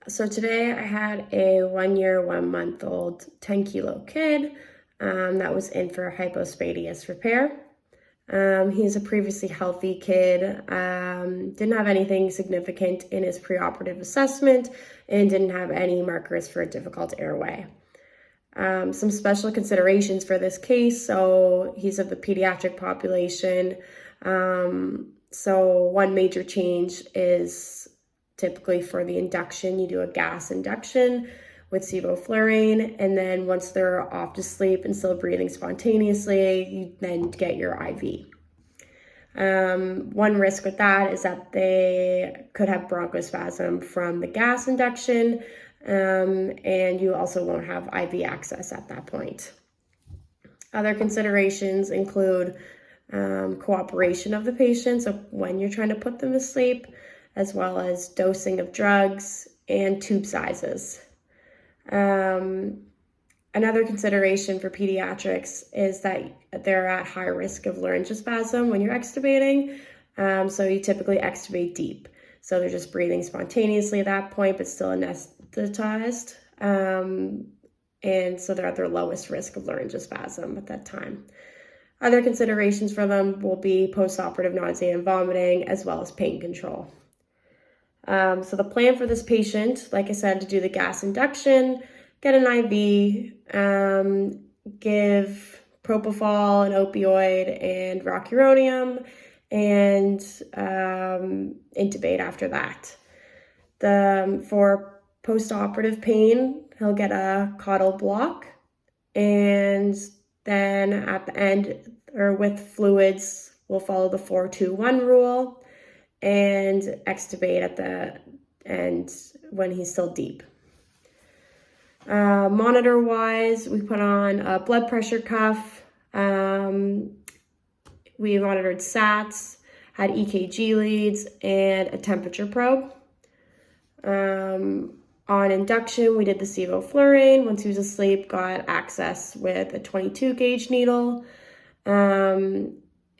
So today I had a 1 year, 1 month old, 10-kilo kid that was in for hypospadias repair. He's a previously healthy kid, didn't have anything significant in his preoperative assessment, and didn't have any markers for a difficult airway. Some special considerations for this case. So he's of the pediatric population. So one major change is typically for the induction, you do a gas induction with sevoflurane, and then once they're off to sleep and still breathing spontaneously, you then get your IV. One risk with that is that they could have bronchospasm from the gas induction, and you also won't have IV access at that point. Other considerations include cooperation of the patient, so when you're trying to put them to sleep, as well as dosing of drugs and tube sizes. Another consideration for pediatrics is that they're at high risk of laryngospasm when you're extubating, so you typically extubate deep. So they're just breathing spontaneously at that point, but still anesthetized, and so they're at their lowest risk of laryngospasm at that time. Other considerations for them will be postoperative nausea and vomiting, as well as pain control. So the plan for this patient, like I said, to do the gas induction, get an IV, give propofol, an opioid, and rocuronium, and intubate after that. For postoperative pain, he'll get a caudal block, and then at the end, or with fluids, we'll follow the 4-2-1 rule and extubate at the end when he's still deep. Monitor-wise, we put on a blood pressure cuff. We monitored SATs, had EKG leads, and a temperature probe. On induction, we did the sevoflurane. Once he was asleep, got access with a 22 gauge needle,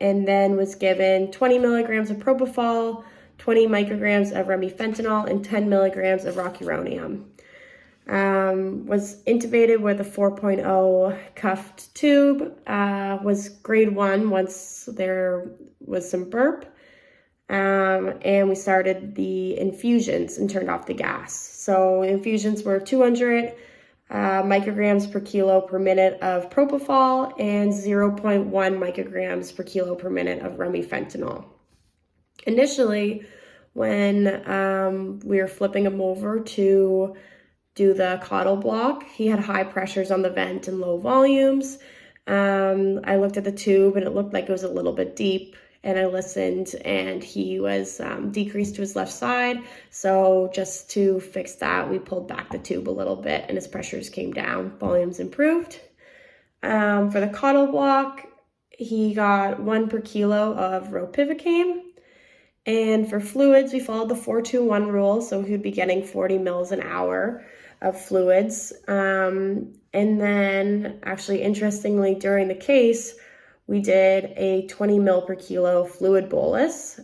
and then was given 20 milligrams of propofol, 20 micrograms of remifentanil, and 10 milligrams of rocuronium. Was intubated with a 4.0 cuffed tube, was grade 1 once there was some burp, and we started the infusions and turned off the gas. So infusions were 200 micrograms per kilo per minute of propofol and 0.1 micrograms per kilo per minute of remifentanil. Initially, when we were flipping him over to do the caudal block, he had high pressures on the vent and low volumes. I looked at the tube and it looked like it was a little bit deep, and I listened, and he was decreased to his left side. So just to fix that, we pulled back the tube a little bit and his pressures came down, volumes improved. For the caudal block, he got 1 per kilo of ropivacaine. And for fluids, we followed the 4-2-1 rule, so he would be getting 40 mils an hour of fluids. And then, actually, interestingly, during the case, we did a 20 mil per kilo fluid bolus.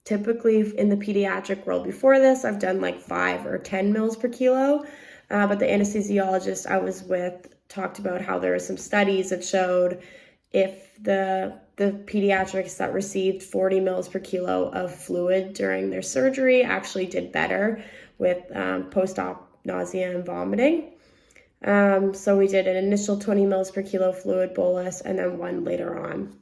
Typically, in the pediatric world before this, I've done like 5 or 10 mils per kilo. But the anesthesiologist I was with talked about how there were some studies that showed if the pediatrics that received 40 mils per kilo of fluid during their surgery actually did better with post-op nausea and vomiting. So we did an initial 20 mils per kilo fluid bolus and then one later on.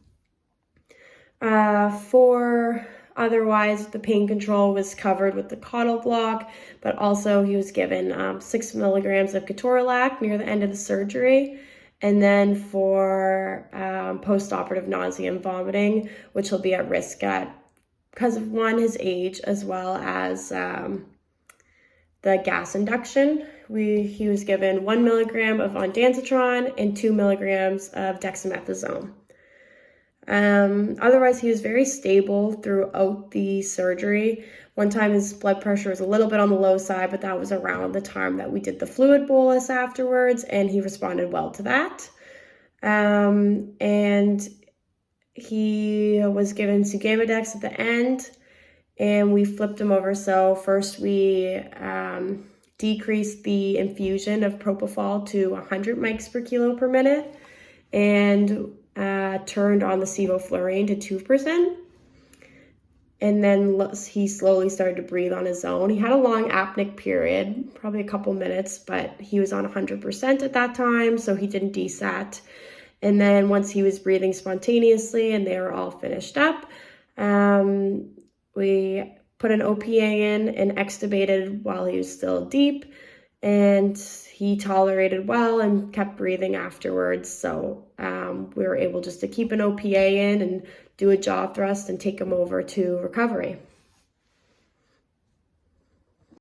For otherwise, the pain control was covered with the caudal block, but also he was given 6 milligrams of ketorolac near the end of the surgery. And then for post-operative nausea and vomiting, which he'll be at risk at because of his age, as well as the gas induction. He was given 1 milligram of ondansetron and 2 milligrams of dexamethasone. Otherwise, he was very stable throughout the surgery. One time his blood pressure was a little bit on the low side, but that was around the time that we did the fluid bolus afterwards, and he responded well to that. And he was given Sugamadex at the end, and we flipped him over. So first we decreased the infusion of propofol to 100 mics per kilo per minute, and turned on the sevoflurane to 2%. And then he slowly started to breathe on his own. He had a long apneic period, probably a couple minutes, but he was on 100% at that time, so he didn't desat. And then once he was breathing spontaneously and they were all finished up, we put an OPA in and extubated while he was still deep, and he tolerated well and kept breathing afterwards. So we were able just to keep an OPA in and do a jaw thrust and take him over to recovery.